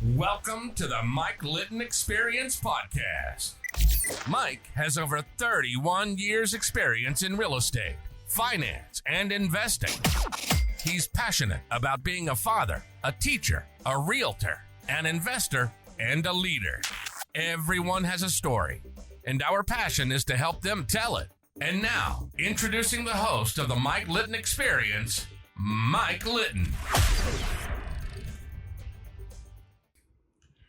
Welcome to the Mike Litton Experience Podcast. Mike has over 31 years experience in real estate, finance, and investing. He's passionate about being a father, a teacher, a realtor, an investor, and a leader. Everyone has a story, and our passion is to help them tell it. And now, introducing the host of the Mike Litton Experience, Mike Litton.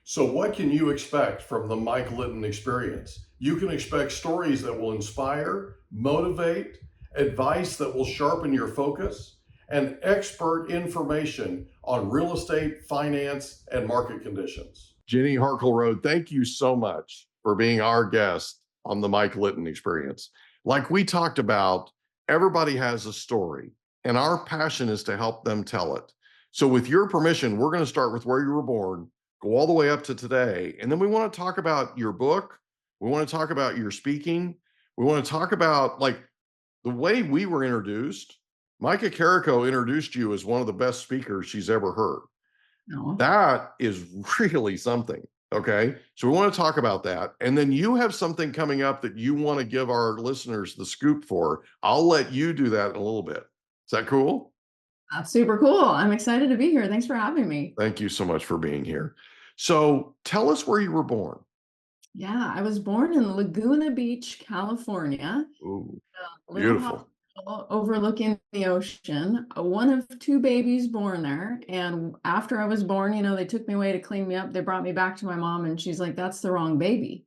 So what can you expect from the Mike Litton Experience? You can expect stories that will inspire, motivate, advice that will sharpen your focus, and expert information on real estate, finance, and market conditions. Jenny Harkleroad, thank you so much for being our guest on the Mike Litton Experience. Like we talked about, everybody has a story, and our passion is to help them tell it. So with your permission, we're going to start with where you were born, go all the way up to today. And then we want to talk about your book. We want to talk about your speaking. We want to talk about like the way we were introduced. Micah Carrico introduced you as one of the best speakers she's ever heard. No. That is really something. Okay. So we want to talk about that. And then you have something coming up that you want to give our listeners the scoop for. I'll let you do that in a little bit. Is that cool? That's super cool. I'm excited to be here. Thanks for having me. Thank you so much for being here. So tell us where you were born. Yeah, I was born in Laguna Beach, California. Ooh, A little beautiful. hospital overlooking the ocean. One of two babies born there. And after I was born, they took me away to clean me up. They brought me back to my mom and she's like, "That's the wrong baby."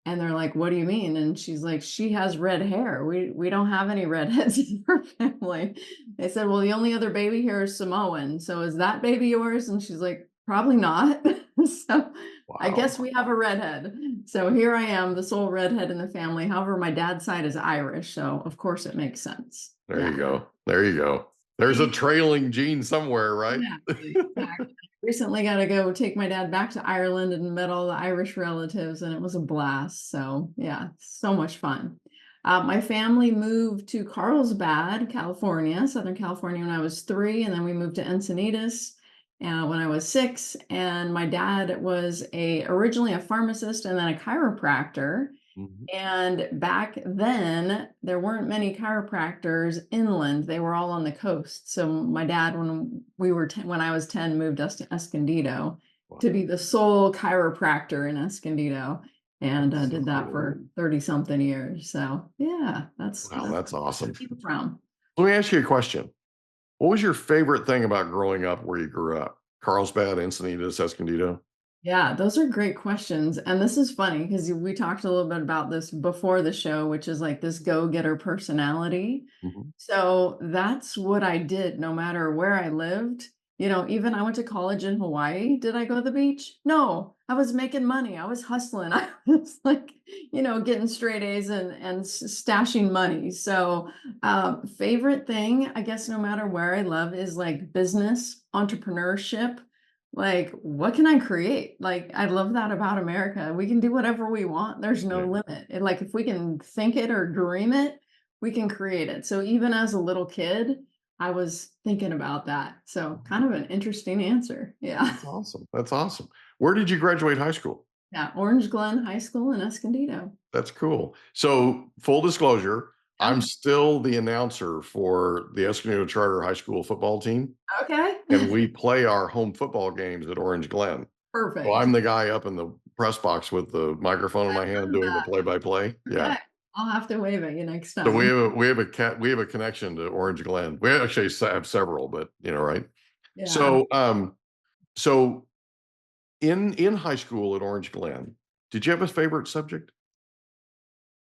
And they're like, "What do you mean?" And she's like, "She has red hair. We don't have any redheads in our family." They said, "Well, the only other baby here is Samoan. So is that baby yours?" And she's like, "Probably not." So I Wow. guess we have a redhead. So here I am, the sole redhead in the family. However, my dad's side is Irish. So of course it makes sense. There you go. There you go. There's a trailing gene somewhere, right? Exactly. Recently got to go take my dad back to Ireland and met all the Irish relatives, and it was a blast. So yeah, so much fun. My family moved to Carlsbad, California, Southern California, when I was 3, and then we moved to Encinitas when I was 6. And my dad was originally a pharmacist and then a chiropractor. Mhm. And back then, there weren't many chiropractors inland. They were all on the coast. So my dad, when I was 10, moved us to Escondido to be the sole chiropractor in Escondido, and That's so did that cool. for 30 something years. So yeah, that's awesome. keep it from. Let me ask you a question. What was your favorite thing about growing up where you grew up? Carlsbad, Encinitas, Escondido? Yeah, those are great questions. And this is funny because we talked a little bit about this before the show, which is like this go-getter personality. Mhm. So that's what I did no matter where I lived. Even I went to college in Hawaii. Did I go to the beach? No, I was making money. I was hustling. I was like, getting straight A's and stashing money. So favorite thing, I guess, no matter where I live is like business, entrepreneurship. Like, what can I create? Like, I love that about America. We can do whatever we want. There's no limit. Like, if we can think it or dream it, we can create it. So even as a little kid, I was thinking about that. So kind of an interesting answer. Yeah. That's awesome. That's awesome. Where did you graduate high school? Yeah. Orange Glen High School in Escondido. That's cool. So full disclosure, I'm still the announcer for the Escondido Charter High School football team. Okay. And we play our home football games at Orange Glen. Perfect. Well, I'm the guy up in the press box with the microphone in my hand doing the play-by-play. Yeah. Okay. I'll have to wave at you next time. So we have a connection to Orange Glen. We actually have several, but right. Yeah. So in high school at Orange Glen, did you have a favorite subject?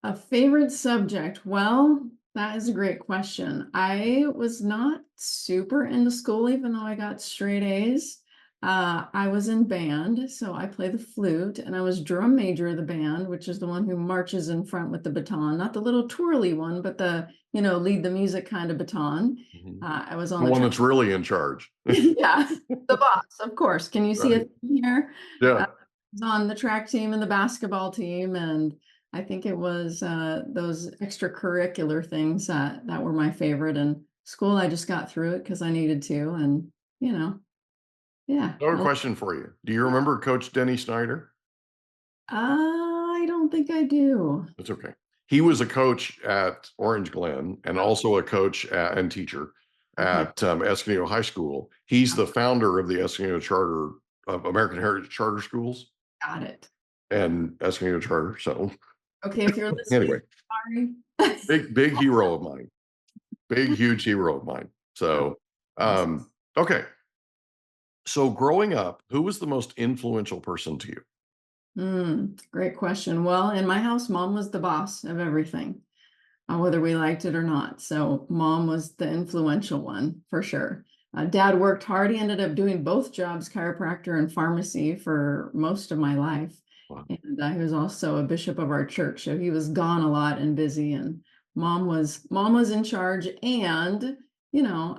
A favorite subject? Well, that is a great question. I was not super into school, even though I got straight A's. I was in band, so I play the flute, and I was drum major of the band, which is the one who marches in front with the baton, not the little twirly one, but the, lead the music kind of baton. I was on The one that's really in charge. Yeah, the boss, of course. Can you see Right. it here? Yeah. I was on the track team and the basketball team, and I think it was those extracurricular things that were my favorite. And school, I just got through it because I needed to, and Yeah. Another question for you. Do you remember Coach Denny Snyder? I don't think I do. That's okay. He was a coach at Orange Glen and Oh, also a coach and teacher okay. at Escondido High School. He's the founder of the Escondido Charter of American Heritage Charter Schools Got it. and Escondido Charter. So Okay, if you're listening, anyway, sorry. big hero of mine, big huge hero of mine. So okay. So growing up, who was the most influential person to you? Great question. Well, in my house, mom was the boss of everything, whether we liked it or not. So mom was the influential one for sure. Dad worked hard. He ended up doing both jobs, chiropractor and pharmacy, for most of my life. Wow. And he was also a bishop of our church. So he was gone a lot and busy. And mom was in charge. And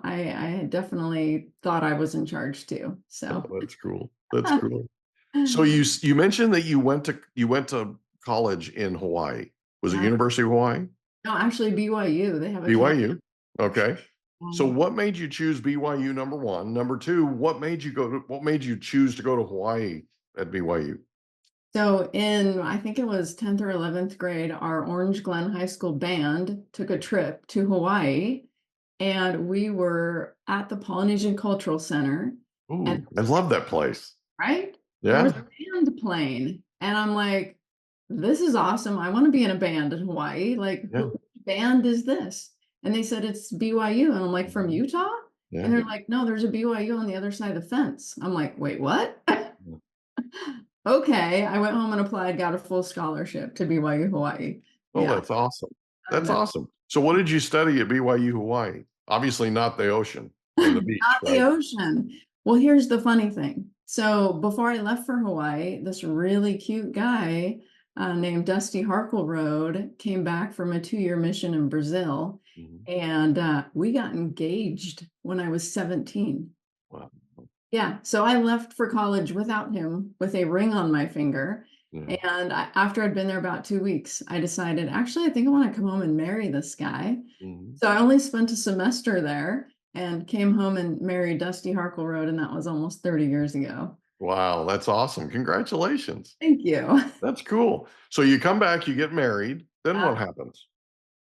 I definitely thought I was in charge too. Oh, So that's cool. That's cool. So you mentioned that you went to college in Hawaii. Was it yeah. University of Hawaii? No, actually BYU. They have a campus. BYU. Okay. So what made you choose BYU, number one? Number two, what made you choose to go to Hawaii at BYU? So I think it was 10th or 11th grade, our Orange Glen High School band took a trip to Hawaii, and we were at the Polynesian Cultural Center. And Ooh, I love that place. right, there was Yeah. a band playing, and I'm like, this is awesome. I want to be in a band in Hawaii. Like, Yeah. who band is this? And they said it's BYU, and I'm like, from Utah? Yeah. And they're like, no, there's a BYU on the other side of the fence. I'm like, wait, what? Okay, I went home and applied, got a full scholarship to BYU Hawaii. Oh, Yeah, that's awesome. I That's know. awesome. So what did you study at BYU Hawaii? Obviously not the ocean and the beach, Not the right? ocean. Well, here's the funny thing. So before I left for Hawaii, this really cute guy named Dusty Harkleroad came back from a 2-year mission in Brazil, Mhm. and we got engaged when I was 17. Wow. Yeah, so I left for college without him, with a ring on my finger. Yeah. And after I'd been there about 2 weeks, I decided, actually, I think I want to come home and marry this guy. Mhm. So I only spent a semester there and came home and married Dusty Harkleroad, and that was almost 30 years ago. Wow, that's awesome. Congratulations. Thank you. That's cool. So you come back, you get married, then what happens?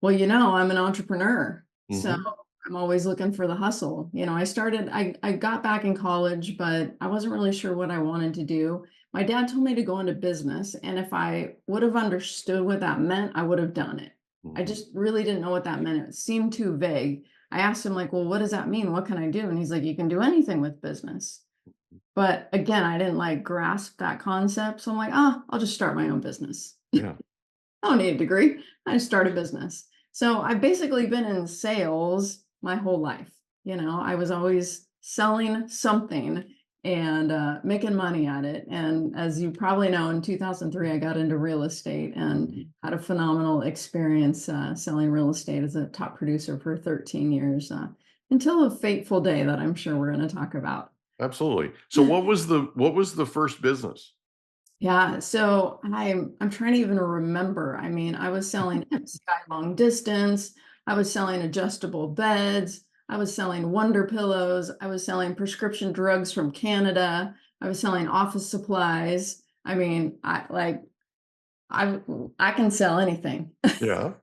Well, I'm an entrepreneur, so Mhm. I'm always looking for the hustle. I got back in college, but I wasn't really sure what I wanted to do. My dad told me to go into business, and if I would have understood what that meant, I would have done it. I Mhm. just really didn't know what that meant. It seemed too vague. I asked him, like, well, what does that mean? What can I do? And he's like, you can do anything with business. But again, I didn't like grasp that concept. So I'm like, I'll just start my own business. Yeah. I don't need a degree. I just start a business. So I've basically been in sales my whole life. I was always selling something and making money at it. And as you probably know, in 2003, I got into real estate and Mhm. had a phenomenal experience selling real estate as a top producer for 13 years until a fateful day that I'm sure we're going to talk about. Absolutely. So what was the first business? Yeah, so I'm trying to even remember. I mean, I was selling Sky long distance, I was selling adjustable beds, I was selling wonder pillows, I was selling prescription drugs from Canada, I was selling office supplies. I mean, I I can sell anything. Yeah.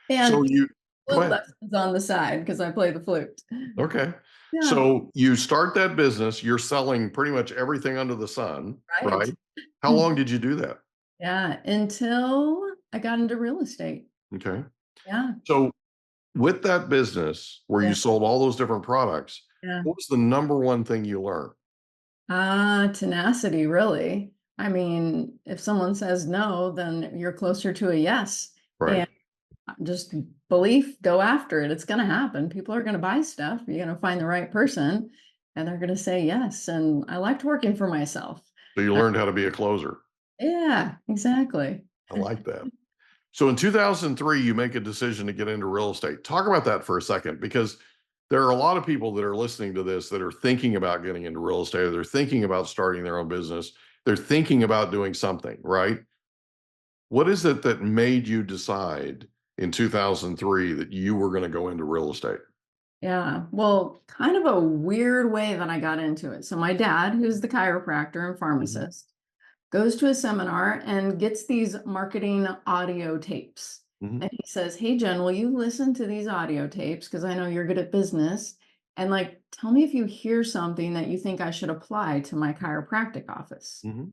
So And you go flute ahead. lessons on the side because I play the flute. Okay. Yeah, So you start that business, you're selling pretty much everything under the sun, right. right? How long did you do that? Yeah, until I got into real estate. Okay. Yeah, So with that business where you yeah, sold all those different products, yeah. what was the number one thing you learned? Tenacity, really. I mean, if someone says no, then you're closer to a yes. Right. And just belief, go after it. It's going to happen. People are going to buy stuff. You're going to find the right person and they're going to say yes. And I liked working for myself. So you Uh, learned how to be a closer. yeah, exactly. I like that. So in 2003, you make a decision to get into real estate. Talk about that for a second, because there are a lot of people that are listening to this that are thinking about getting into real estate, or they're thinking about starting their own business. They're thinking about doing something, right? What is it that made you decide in 2003 that you were going to go into real estate? Yeah. Well, kind of a weird way that I got into it. So my dad, who's the chiropractor and Mhm. pharmacist, goes to a seminar and gets these marketing audio tapes. Mhm. And he says, "Hey, Jen, will you listen to these audio tapes? Because I know you're good at business. And like, tell me if you hear something that you think I should apply to my chiropractic office." Mhm.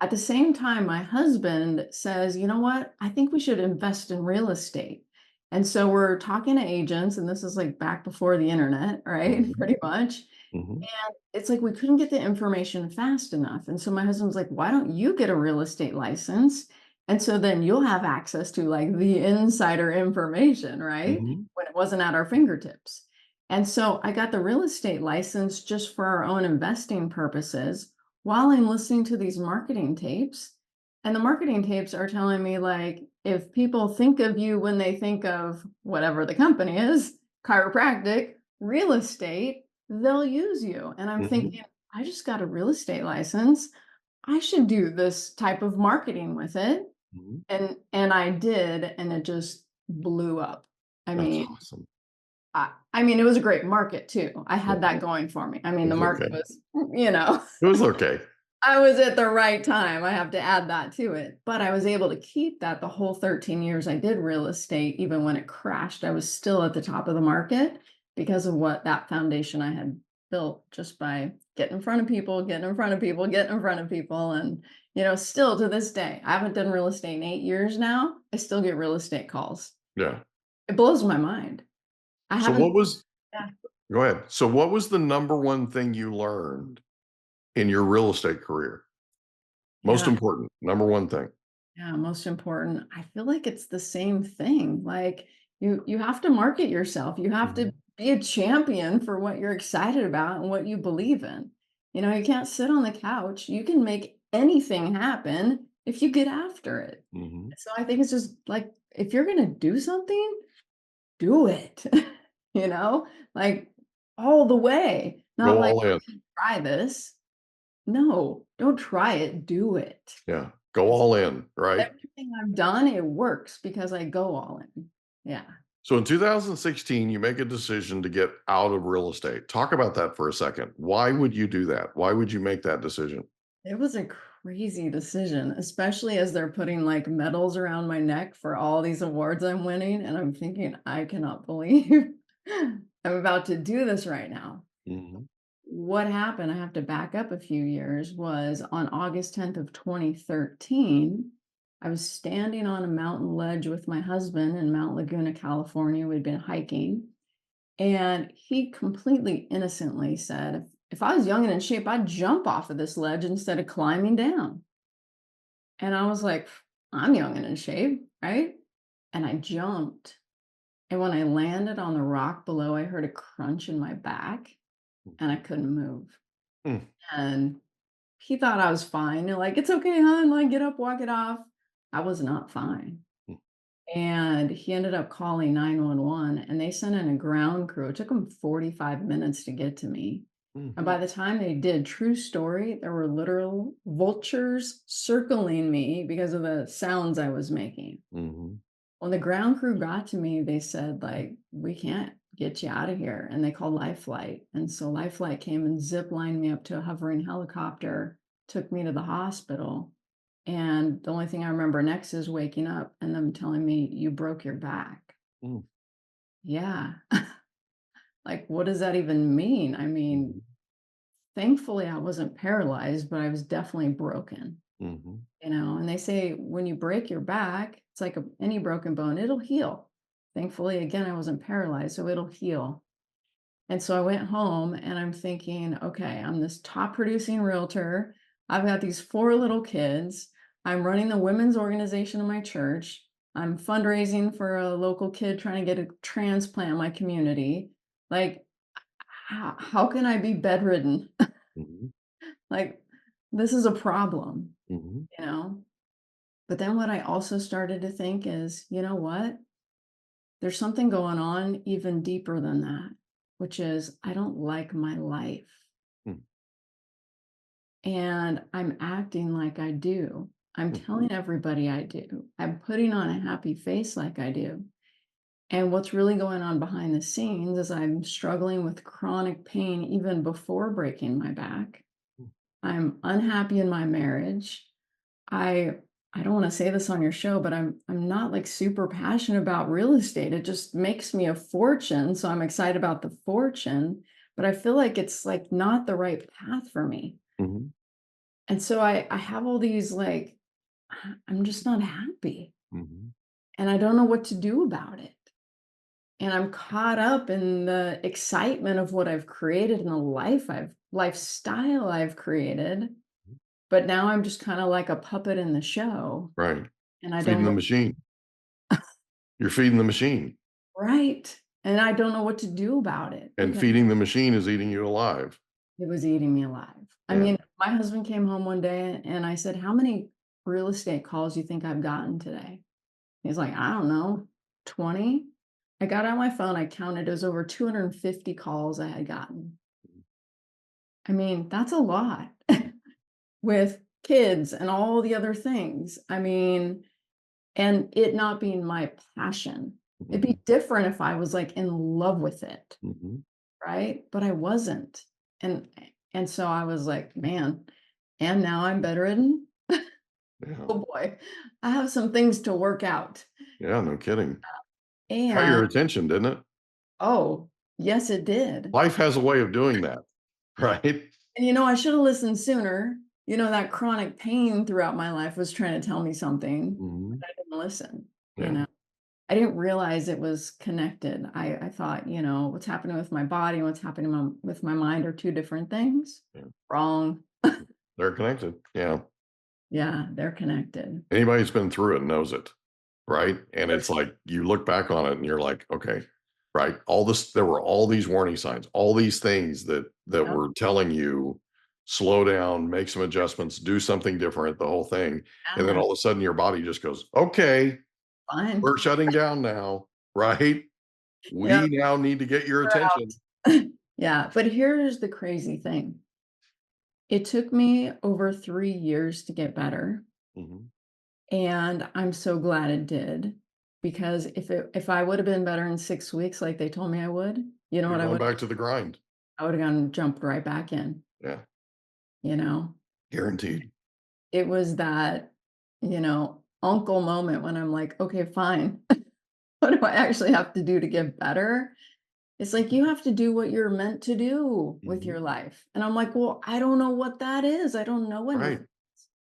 At the same time, my husband says, "You know what? I think we should invest in real estate." And so we're talking to agents, and this is like back before the internet, right? Mhm. Pretty much. Mhm. And it's like we couldn't get the information fast enough. And so my husband's like, "Why don't you get a real estate license? And so then you'll have access to like the insider information, right? Mhm. When it wasn't at our fingertips." And so I got the real estate license just for our own investing purposes while I'm listening to these marketing tapes. And the marketing tapes are telling me, like, if people think of you when they think of whatever the company is, chiropractic, real estate, they'll use you. And I'm Mhm. thinking, I just got a real estate license. I should do this type of marketing with it. Mhm. And I did, and it just blew up. I That's mean, awesome. I mean, it was a great market too. I Yeah, had that going for me. I mean, the it's market okay. was, you know, It was okay. I was at the right time. I have to add that to it. But I was able to keep that the whole 13 years I did real estate. Even when it crashed, I was still at the top of the market because of what that foundation I had built just by getting in front of people, getting in front of people, getting in front of people. And, still to this day, I haven't done real estate in 8 years now. I still get real estate calls. Yeah. It blows my mind. I So haven't. what was Yeah. Go ahead. So what was the number one thing you learned in your real estate career? Most Yeah. important, number one thing. Yeah, most important. I feel like it's the same thing. Like you have to market yourself. You have to Mhm. be a champion for what you're excited about and what you believe in. You can't sit on the couch. You can make anything happen if you get after it. Mhm. So I think it's just like if you're going to do something, do it. you know? Like all the way. Not Go like all in. try this. No, don't try it, do it. Yeah. Go all in, right? Everything I've done, it works because I go all in. Yeah. So in 2016, you make a decision to get out of real estate. Talk about that for a second. Why would you do that? Why would you make that decision? It was a crazy decision, especially as they're putting like medals around my neck for all these awards I'm winning. And I'm thinking, I cannot believe I'm about to do this right now. Mhm. What happened, I have to back up a few years, was on August 10th of 2013. I was standing on a mountain ledge with my husband in Mount Laguna, California. We'd been hiking. And he completely innocently said, if I was young and in shape, I'd jump off of this ledge instead of climbing down. And I was like, I'm young and in shape, right? And I jumped. And when I landed on the rock below, I heard a crunch in my back and I couldn't move. Mm. And he thought I was fine. They're like, it's okay, hon. Like, get up, walk it off. I was not fine. Mm. And he ended up calling 911 and they sent in a ground crew. It took them 45 minutes to get to me. Mm. And by the time they did, true story, there were literal vultures circling me because of the sounds I was making. Mhm. When the ground crew got to me, they said, like, we can't get you out of here. And they called Life Flight. And so Life Flight came and zip lined me up to a hovering helicopter, took me to the hospital. And the only thing I remember next is waking up and them telling me, you broke your back. Mm. Yeah. Like, what does that even mean? I mean, Mhm. thankfully, I wasn't paralyzed, but I was definitely broken, Mhm. and they say when you break your back, it's like any broken bone, it'll heal. Thankfully, again, I wasn't paralyzed, so it'll heal. And so I went home and I'm thinking, okay, I'm this top producing realtor. I've got these four little kids. I'm running the women's organization in my church. I'm fundraising for a local kid trying to get a transplant in my community. Like, how can I be bedridden? Mhm. Like, this is a problem, Mhm. you know? But then what I also started to think is, you know what? There's something going on even deeper than that, which is I don't like my life. Mm. And I'm acting like I do. I'm Mm. telling everybody I do. I'm putting on a happy face like I do. And what's really going on behind the scenes is I'm struggling with chronic pain even before breaking my back. I'm unhappy in my marriage. I I don't want to say this on your show, but I'm not like super passionate about real estate. It just makes me a fortune, so I'm excited about the fortune, but I feel like it's like not the right path for me. Mhm. And so I have all these like I'm just not happy Mhm. and I don't know what to do about it. And I'm caught up in the excitement of what I've created and the lifestyle I've created. But now I'm just kind of like a puppet in the show Right. and I don't Feeding the know. machine. You're feeding the machine, Right. And I don't know what to do about it and because feeding the machine is eating you alive. it was eating me alive. I Yeah. mean, my husband came home one day and I said, "How many real estate calls you think I've gotten today?" He's like, "I don't know, 20." I got on my phone, I counted, it was over 250 calls I had gotten. I mean, that's a lot with kids and all the other things. I mean, and it not being my passion. It'd Mhm. be different if I was like in love with it, Mhm. right? But I wasn't. And and so I was like, man, and now I'm bedridden. Yeah. Oh boy, I have some things to work out. Yeah, no kidding. Got And your attention, didn't it? oh, yes, it did. Life has a way of doing that, right? And I should have listened sooner. That chronic pain throughout my life was trying to tell me something, Mhm. but I didn't listen, you Yeah. know. I didn't realize it was connected. I thought, what's happening with my body and what's happening with my mind are two different things. Yeah. Wrong. They're connected. Yeah. Yeah, they're connected. Anybody who's been through it knows it, right? And For it's sure. like you look back on it and you're like, okay, right. There were all these warning signs, all these things that Yep. were telling you, slow down, make some adjustments, do something different, the whole thing. And then Yeah, all of a sudden your body just goes, okay, fine. we're shutting down now, right? Yep. We now need to get your We're attention. out. Yeah, but here's the crazy thing. It took me over 3 years to get better. Mhm. And I'm so glad it did because if I would have been better in 6 weeks like they told me I would, you know You're what I going would back to the grind. I would have gone jumped right back in, Yeah, you know? guaranteed. It was that, uncle moment when I'm like, okay, fine. What do I actually have to do to get better? It's like you have to do what you're meant to do with Mhm. your life. And I'm like, well, I don't know what that is. I don't know Right. anything.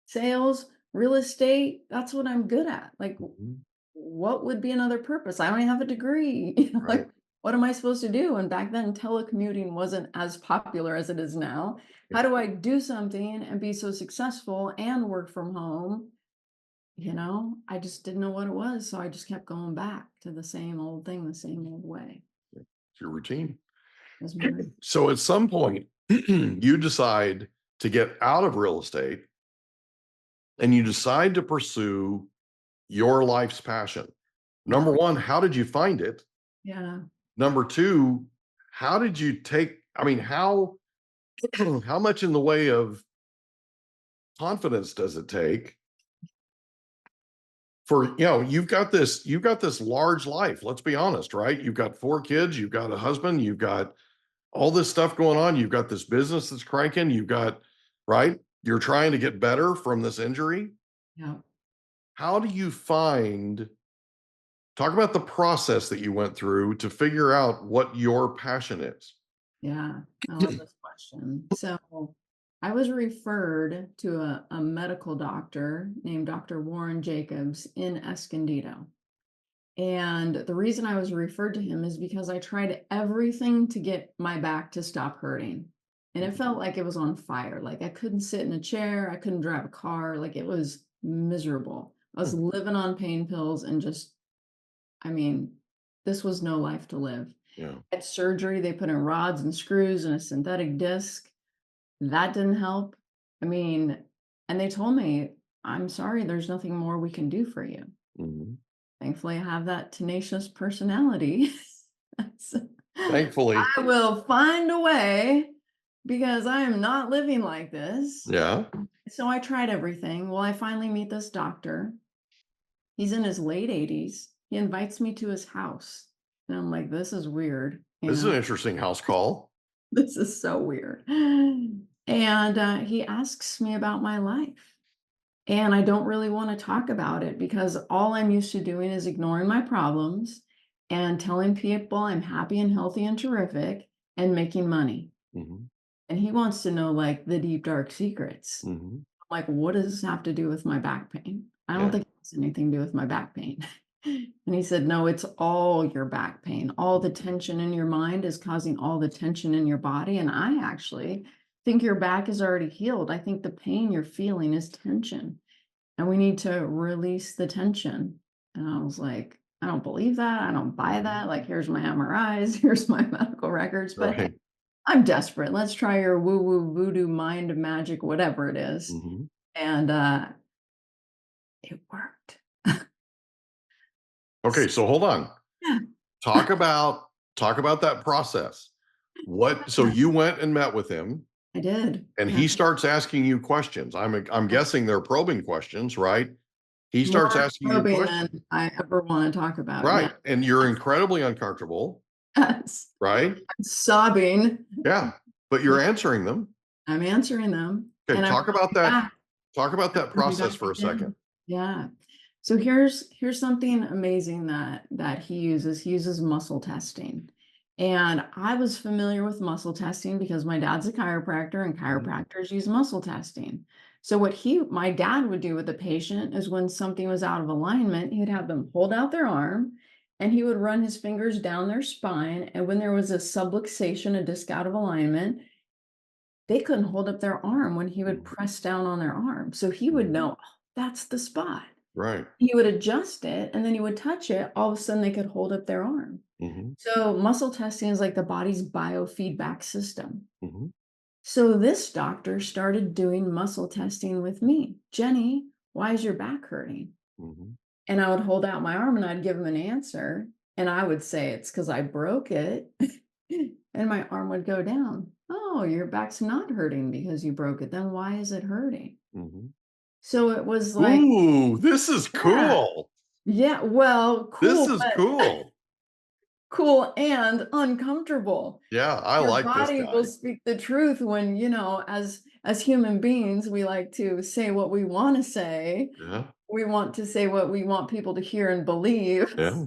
Sales, real estate, that's what I'm good at. Like Mhm. what would be another purpose? I only have a degree. Right. Like, what am I supposed to do? And back then, telecommuting wasn't as popular as it is now. Yeah. How do I do something and be so successful and work from home? I just didn't know what it was. So I just kept going back to the same old thing, the same old way. It's your routine. Was my So at some point, you decide to get out of real estate and you decide to pursue your life's passion. yeah, Number one, how did you find it? yeah, Number two, how did you take, I mean, how how much in the way of confidence does it take for, you've got this large life, let's be honest, right? You've got 4 kids, you've got a husband, you've got all this stuff going on, you've got this business that's cranking, you've got, right? You're trying to get better from this injury. yeah, How do you find, talk about the process that you went through to figure out what your passion is? yeah. I love this question. So I was referred to a medical doctor named Dr. Warren Jacobs in Escondido. And the reason I was referred to him is because I tried everything to get my back to stop hurting. And it felt like it was on fire. Like I couldn't sit in a chair, I couldn't drive a car, like it was miserable. I was Hmm. living on pain pills and just, I mean, this was no life to live. Yeah. At surgery, they put in rods and screws and a synthetic disc. That didn't help. I mean, and they told me, I'm sorry, there's nothing more we can do for you. Mhm. Thankfully, I have that tenacious personality. So, Thankfully. I will find a way because I am not living like this. Yeah. So I tried everything. Well, I finally meet this doctor. He's in his late 80s. He invites me to his house. And I'm like, this is weird. This is an interesting house call. This is so weird. And he asks me about my life. And I don't really want to talk about it because all I'm used to doing is ignoring my problems and telling people I'm happy and healthy and terrific and making money. Mm-hmm. And he wants to know like the deep, dark secrets. Mm-hmm. Like, what does this have to do with my back pain? I don't Yeah. think it has anything to do with my back pain. And he said, no, it's all your back pain. All the tension in your mind is causing all the tension in your body. And I actually think your back is already healed. I think the pain you're feeling is tension, and we need to release the tension. And I was like, I don't believe that. I don't buy that. Like, here's my MRIs, here's my medical records. But hey, Right. I'm desperate. Let's try your woo woo voodoo mind magic, whatever it is. Mm-hmm. And it worked. Okay, so hold on. Yeah. Talk about that process. So you went and met with him, I did. and Yeah. he starts asking you questions. I'm guessing they're probing questions, right? He starts More asking you probing questions. than I ever want to talk about. Right. And you're incredibly uncomfortable, Yes. right? I'm sobbing. Yeah. But you're answering them. I'm answering them. Okay, And I'm talk about coming that. back. Talk about that I'm coming process back for a again. second. Yeah. So here's something amazing that he uses. He uses muscle testing. And I was familiar with muscle testing because my dad's a chiropractor and chiropractors use muscle testing. So what my dad would do with a patient is when something was out of alignment, he'd have them hold out their arm and he would run his fingers down their spine. And when there was a subluxation, a disc out of alignment, they couldn't hold up their arm when he would press down on their arm. So he would know, oh, that's the spot. Right. He would adjust it and then he would touch it. All of a sudden they could hold up their arm. Mm-hmm. So muscle testing is like the body's biofeedback system. Mm-hmm. So this doctor started doing muscle testing with me. Jenny, why is your back hurting? Mm-hmm. And I would hold out my arm and I'd give him an answer. And I would say, it's because I broke it. And my arm would go down. Oh, your back's not hurting because you broke it. Then why is it hurting? Mm-hmm. So it was like, ooh, this is cool. Yeah, well, This cool, is but cool. cool and uncomfortable. Yeah, I Your like this body guy. will speak the truth when, as human beings, we like to say what we want to say. Yeah. We want to say what we want people to hear and believe, Yeah.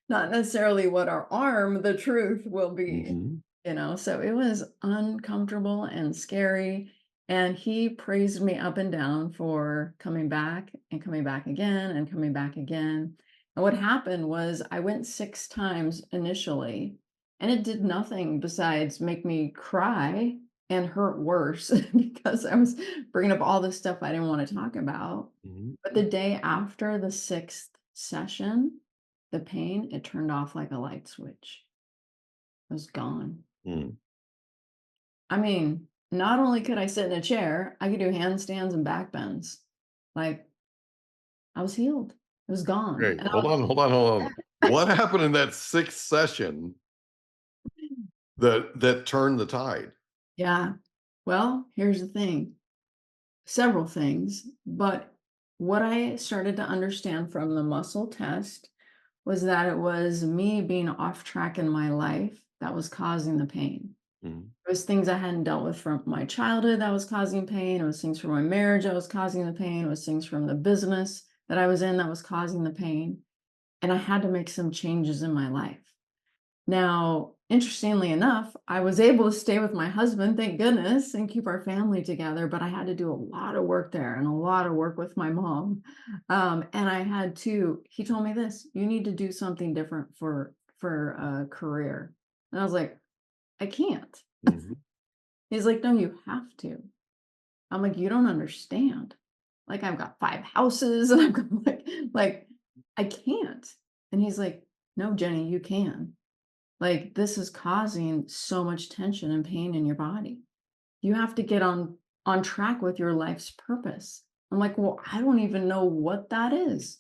not necessarily what our arm, the truth will be. Mm-hmm. So it was uncomfortable and scary. And he praised me up and down for coming back and coming back again and coming back again. And what happened was I went 6 times initially, and it did nothing besides make me cry and hurt worse because I was bringing up all this stuff I didn't want to talk about. Mm-hmm. But the day after the 6th session, the pain, it turned off like a light switch. It was gone. Mm. I mean, not only could I sit in a chair, I could do handstands and back bends. Like, I was healed. It was gone. Okay, And hold on. What happened in that 6th session that turned the tide? Yeah. Well, here's the thing. Several things, but what I started to understand from the muscle test was that it was me being off track in my life that was causing the pain. Mm-hmm. It was things I hadn't dealt with from my childhood that was causing pain. It was things from my marriage that was causing the pain. It was things from the business that I was in that was causing the pain. And I had to make some changes in my life. Now, interestingly enough, I was able to stay with my husband, thank goodness, and keep our family together. But I had to do a lot of work there and a lot of work with my mom. And he told me this, you need to do something different for a career. And I was like, I can't. Mm-hmm. He's like, no, you have to. I'm like, you don't understand. Like, I've got 5 houses and I'm like, I can't. And he's like, no, Jenny, you can. Like, this is causing so much tension and pain in your body. You have to get on track with your life's purpose. I'm like, well, I don't even know what that is.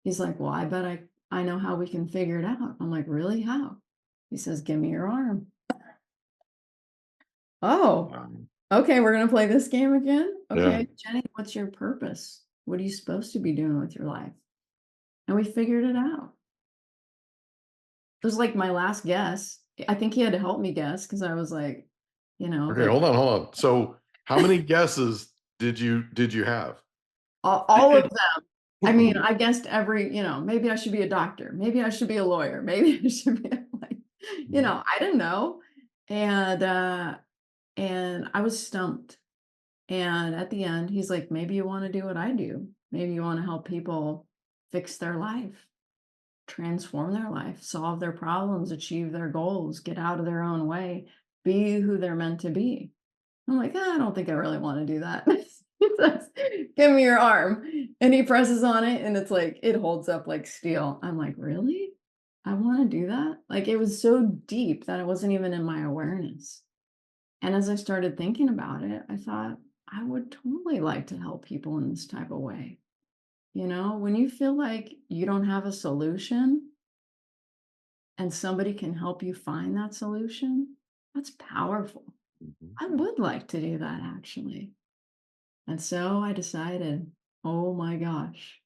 He's like, well, I bet I know how we can figure it out. I'm like, really? How? He says, give me your arm. Oh, okay, we're going to play this game again. Okay, Jenny, what's your purpose? What are you supposed to be doing with your life? And we figured it out. was like my last guess. I think he had to help me guess because I was like, Okay, like hold on. So how many guesses did you have? all of them. I mean, I guessed every, maybe I should be a doctor. Maybe I should be a lawyer. Maybe I should be like, I didn't know. And I was stumped. And at the end, he's like, maybe you want to do what I do. Maybe you want to help people fix their life, transform their life, solve their problems, achieve their goals, get out of their own way, be who they're meant to be. I'm like, I don't think I really want to do that. He says, give me your arm. And he presses on it and it's like, it holds up like steel. I'm like, really? I want to do that? Like it was so deep that it wasn't even in my awareness. And as I started thinking about it, I thought, I would totally like to help people in this type of way. When you feel like you don't have a solution and somebody can help you find that solution, that's powerful. Mhm. I would like to do that actually. And so I decided, oh my gosh,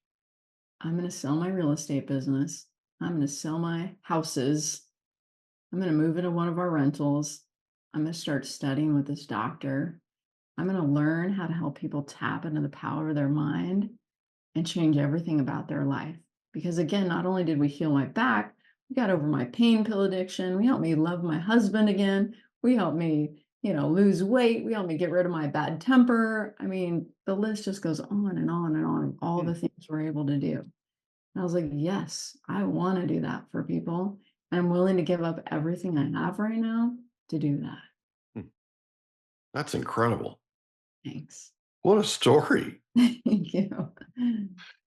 I'm going to sell my real estate business. I'm going to sell my houses. I'm going to move into one of our rentals. I'm going to start studying with this doctor. I'm going to learn how to help people tap into the power of their mind and change everything about their life. Because again, not only did we heal my back, we got over my pain pill addiction. We helped me love my husband again. We helped me, lose weight. We helped me get rid of my bad temper. I mean, the list just goes on and on and on of all Hmm. the things we're able to do. And I was like, yes, I want to do that for people. And I'm willing to give up everything I have right now to do that. Hmm. That's incredible. Thanks. What a story. Thank you.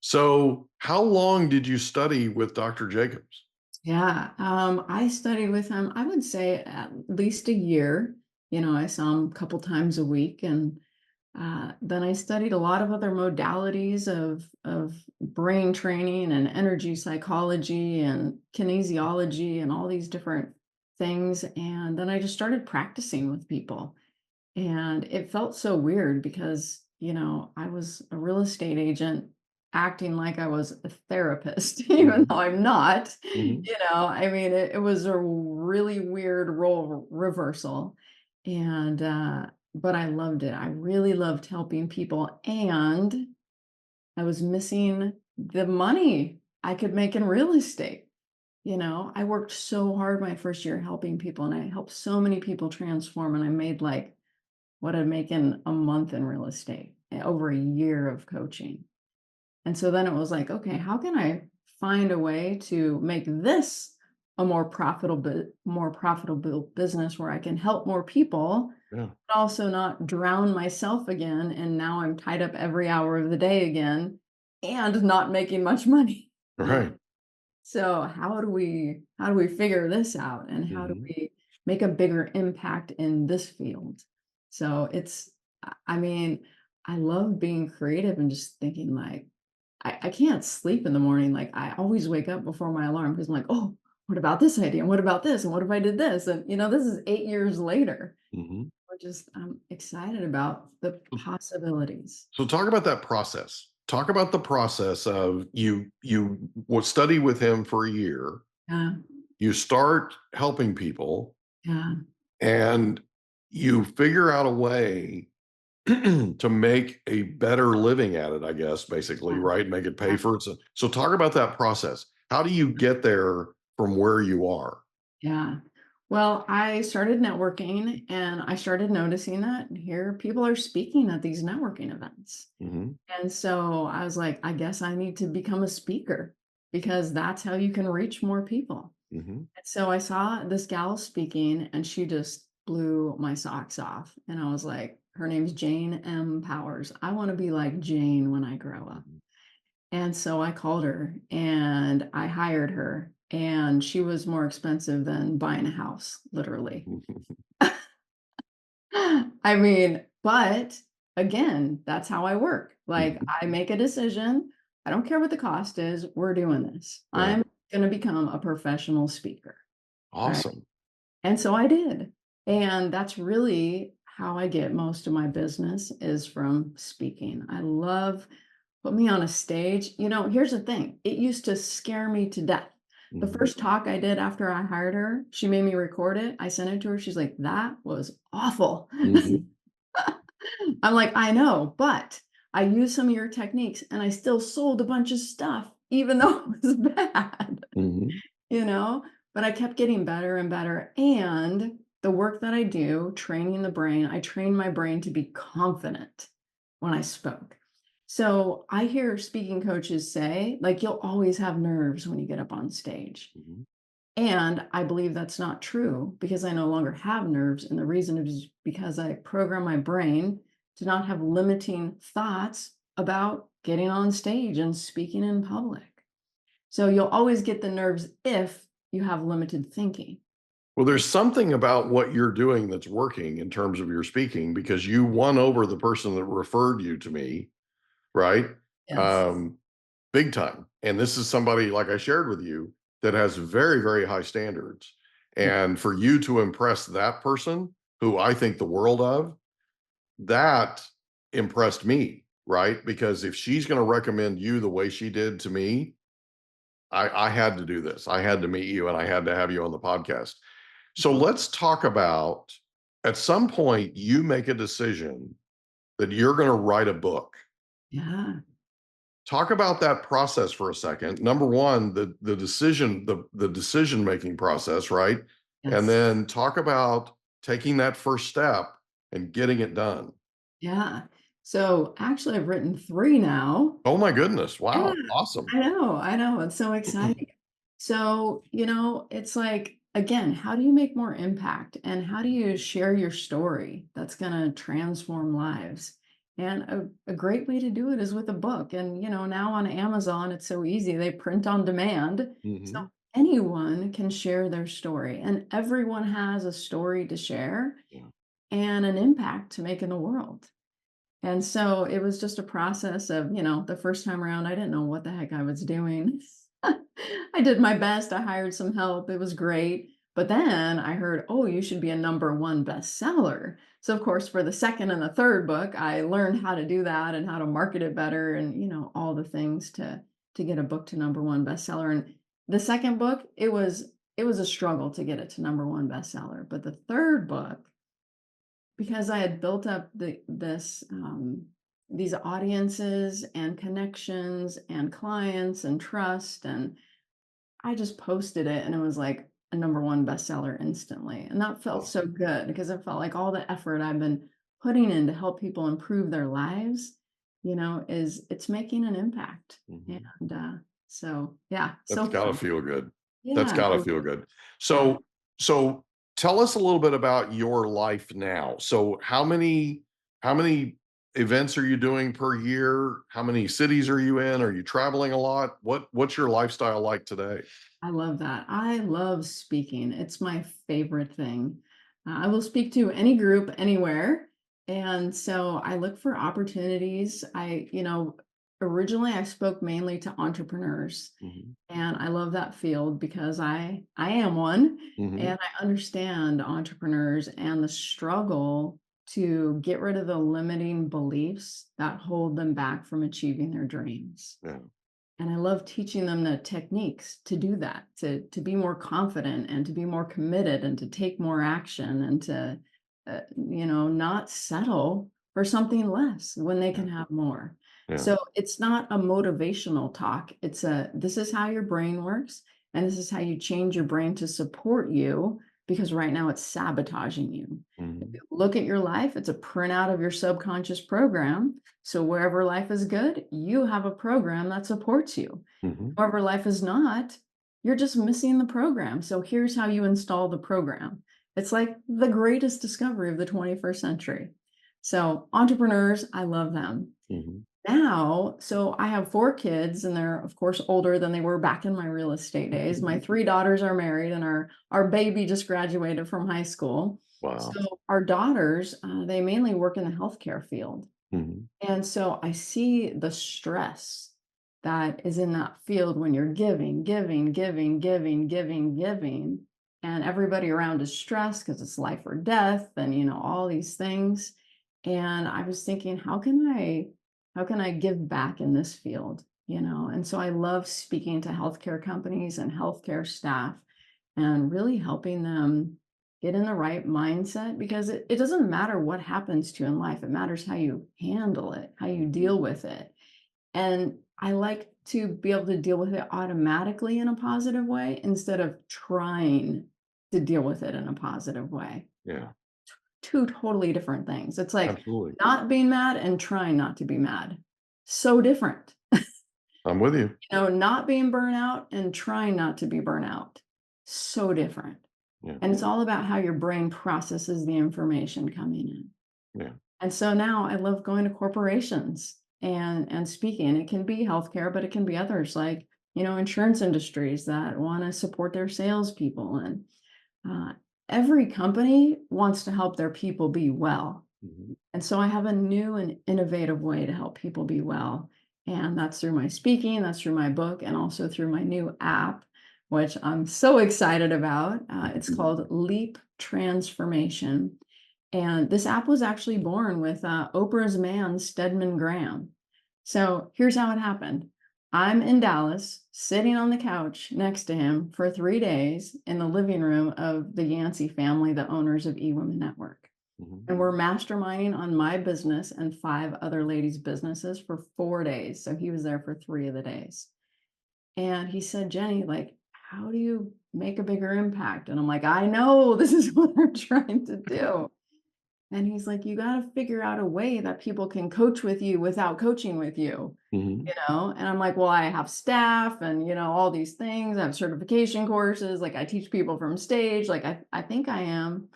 So how long did you study with Dr. Jacobs? Yeah, I studied with him, I would say at least a year. I saw him a couple times a week, and then I studied a lot of other modalities of brain training and energy psychology and kinesiology and all these different things. And then I just started practicing with people. And it felt so weird because, I was a real estate agent acting like I was a therapist, even Mhm. though I'm not. Mhm. I mean, it was a really weird role reversal. And, but I loved it. I really loved helping people. And I was missing the money I could make in real estate. I worked so hard my first year helping people, and I helped so many people transform, and I made like what I'd make in a month in real estate, over a year of coaching. And so then it was like, okay, how can I find a way to make this a more profitable business where I can help more people, Yeah. but also not drown myself again. And now I'm tied up every hour of the day again and not making much money. Right. So how do we figure this out, and how do Mhm. we make a bigger impact in this field? So I mean, I love being creative and just thinking like I can't sleep in the morning. Like I always wake up before my alarm because I'm like, oh, what about this idea? And what about this? And what if I did this? And this is 8 years later. Mhm. I'm excited about the possibilities. So talk about that process. Talk about the process of you will study with him for a year. Yeah, You start helping people yeah, and you figure out a way to make a better living at it, I guess, basically, yeah, right? Make it pay yeah. for it. So talk about that process. How do you get there from where you are? Yeah. Well, I started networking and I started noticing that here people are speaking at these networking events. Mhm. And so I was like, I guess I need to become a speaker because that's how you can reach more people. Mhm. And so I saw this gal speaking and she just blew my socks off. And I was like, her name's Jane M. Powers. I want to be like Jane when I grow up. Mhm. And so I called her and I hired her, and she was more expensive than buying a house, literally. I mean, but again, that's how I work. Like Mhm. I make a decision. I don't care what the cost is. We're doing this. Yeah. I'm going to become a professional speaker. Right. Awesome. And so I did. And that's really how I get most of my business is from speaking. I love put me on a stage. Here's the thing. It used to scare me to death. The first talk I did after I hired her, she made me record it. I sent it to her. She's like, that was awful. Mhm. I'm like, I know, but I used some of your techniques and I still sold a bunch of stuff, even though it was bad, Mhm. you know? But I kept getting better and better. And the work that I do, training the brain, I train my brain to be confident when I spoke. So I hear speaking coaches say, like, you'll always have nerves when you get up on stage. Mhm. And I believe that's not true because I no longer have nerves. And the reason is because I program my brain to not have limiting thoughts about getting on stage and speaking in public. So you'll always get the nerves if you have limited thinking. Well, there's something about what you're doing that's working in terms of your speaking because you won over the person that referred you to me, right? Yes. Um, Big time. And this is somebody, like I shared with you, that has very, very high standards. Yeah. And for you to impress that person, who I think the world of, that impressed me, right? Because if she's going to recommend you the way she did to me, I had to do this. I had to meet you and I had to have you on the podcast. So let's talk about, at some point, you make a decision that you're going to write a book. Yeah. Talk about that process for a second. Number one, the decision, the decision making process, right? And Yes. then talk about taking that first step and getting it done. Yeah. So actually, I've written three now. Oh my goodness. Yeah, Wow. Awesome. I know. It's so exciting. So, it's like, again, how do you make more impact and how do you share your story that's going to transform lives? And a great way to do it is with a book. And, now on Amazon, it's so easy. They print on demand. So Mhm. anyone can share their story, and everyone has a story to share Yeah. and an impact to make in the world. And so it was just a process of, the first time around, I didn't know what the heck I was doing. I did my best. I hired some help. It was great. But then I heard, oh, you should be a number one bestseller. So, of course, for the second and the third book, I learned how to do that and how to market it better and, all the things to get a book to number one bestseller. And the second book, it was a struggle to get it to number one bestseller. But the third book, because I had built up these audiences and connections and clients and trust, and I just posted it and it was like a number one bestseller instantly. And that felt so Awesome. good because it felt like all the effort I've been putting in to help people improve their lives, it's making an impact. Mhm. And so yeah, That's so gotta fun. feel good. That's Yeah, gotta feel good. yeah. So tell us a little bit about your life now. So how many events are you doing per year? How many cities are you in? Are you traveling a lot? What's your lifestyle like today? I love that. I love speaking. It's my favorite thing. I will speak to any group anywhere. And so I look for opportunities. Originally I spoke mainly to entrepreneurs, Mhm. and I love that field because I am one, Mhm. and I understand entrepreneurs and the struggle to get rid of the limiting beliefs that hold them back from achieving their dreams. Yeah. And I love teaching them the techniques to do that, to be more confident and to be more committed and to take more action and to, not settle for something less when they Yeah. can have more. Yeah. So it's not a motivational talk. This is how your brain works, and this is how you change your brain to support you because right now it's sabotaging you. If Mhm. you look at your life, it's a printout of your subconscious program. So wherever life is good, you have a program that supports you. Mhm. Wherever life is not, you're just missing the program. So here's how you install the program. It's like the greatest discovery of the 21st century. So entrepreneurs, I love them. Mhm. Now, so I have four kids, and they're of course older than they were back in my real estate days. My three daughters are married, and our baby just graduated from high school. Wow. So our daughters, they mainly work in the healthcare field. Mhm. And so I see the stress that is in that field when you're giving, giving, giving, giving, giving, giving, and everybody around is stressed because it's life or death and all these things. And I was thinking, how can I give back in this field? And so I love speaking to healthcare companies and healthcare staff and really helping them get in the right mindset, because it doesn't matter what happens to you in life. It matters how you handle it, how you deal with it. And I like to be able to deal with it automatically in a positive way instead of trying to deal with it in a positive way. Yeah, Two totally different things. It's like absolutely. not being mad and trying not to be mad. So different. I'm with you. Not being burnout and trying not to be burnout. So different. Yeah. And it's all about how your brain processes the information coming in. Yeah. And so now I love going to corporations and speaking. It can be healthcare, but it can be others like, insurance industries that want to support their salespeople. And every company wants to help their people be well. Mm-hmm. And so I have a new and innovative way to help people be well. And that's through my speaking, that's through my book, and also through my new app, which I'm so excited about. It's called Leap Transformation. And this app was actually born with Oprah's man, Stedman Graham. So here's how it happened. I'm in Dallas, sitting on the couch next to him for 3 days in the living room of the Yancey family, the owners of eWomen Network. Mm-hmm. And we're masterminding on my business and 5 other ladies' businesses for 4 days. So he was there for 3 of the days. And he said, Jenny, like, how do you make a bigger impact? And I'm like, I know, this is what I'm trying to do. And he's like, you got to figure out a way that people can coach with you without coaching with you, Mm-hmm. And I'm like, well, I have staff and, all these things. I have certification courses. Like I teach people from stage. Like I think I am,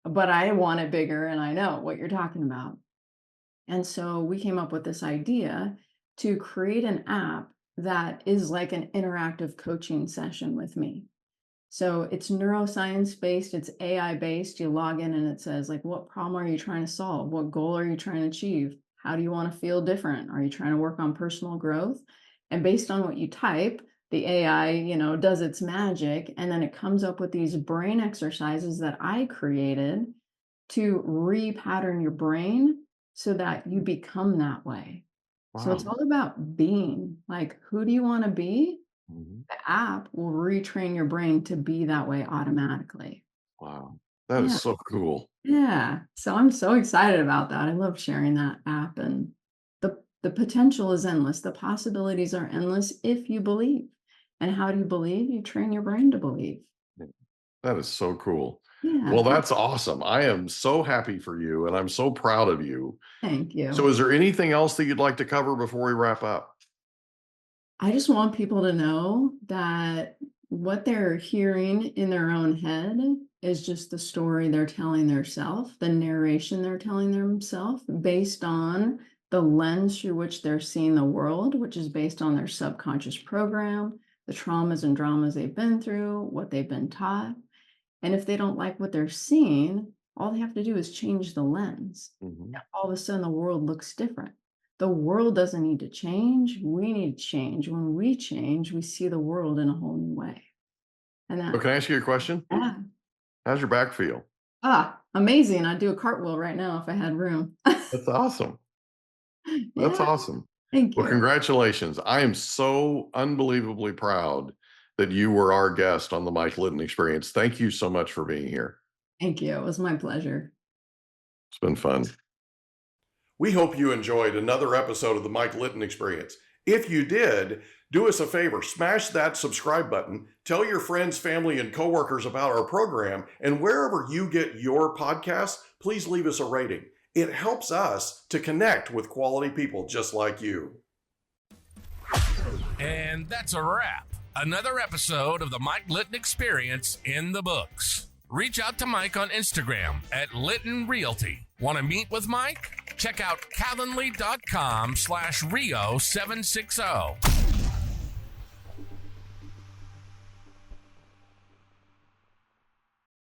but I want it bigger. And I know what you're talking about. And so we came up with this idea to create an app that is like an interactive coaching session with me. So it's neuroscience based, it's AI based. You log in and it says, like, what problem are you trying to solve? What goal are you trying to achieve? How do you want to feel different? Are you trying to work on personal growth? And based on what you type, the AI, does its magic. And then it comes up with these brain exercises that I created to repattern your brain so that you become that way. Wow. So it's all about being. Like, who do you want to be? Mm-hmm. The app will retrain your brain to be that way automatically. Wow. That is so cool. Yeah. So I'm so excited about that. I love sharing that app, and the potential is endless. The possibilities are endless if you believe. And how do you believe? You train your brain to believe. That is so cool. Yeah. Well, that's awesome. I am so happy for you, and I'm so proud of you. Thank you. So is there anything else that you'd like to cover before we wrap up? I just want people to know that what they're hearing in their own head is just the story they're telling themselves, the narration they're telling themselves based on the lens through which they're seeing the world, which is based on their subconscious program, the traumas and dramas they've been through, what they've been taught. And if they don't like what they're seeing, all they have to do is change the lens. Mm-hmm. All of a sudden, the world looks different. The world doesn't need to change. We need to change. When we change, we see the world in a whole new way. And that, Can I ask you a question? yeah. How's your back feel? Amazing. I'd do a cartwheel right now if I had room. That's awesome. That's Yeah, awesome. thank you. Well, congratulations. I am so unbelievably proud that you were our guest on the Mike Litton Experience. Thank you so much for being here. Thank you. It was my pleasure. It's been fun. We hope you enjoyed another episode of the Mike Litton Experience. If you did, do us a favor, smash that subscribe button, tell your friends, family, and coworkers about our program, and wherever you get your podcasts, please leave us a rating. It helps us to connect with quality people just like you. And that's a wrap. Another episode of the Mike Litton Experience in the books. Reach out to Mike on Instagram at Litton Realty. Want to meet with Mike? Check out calendly.com/Rio760.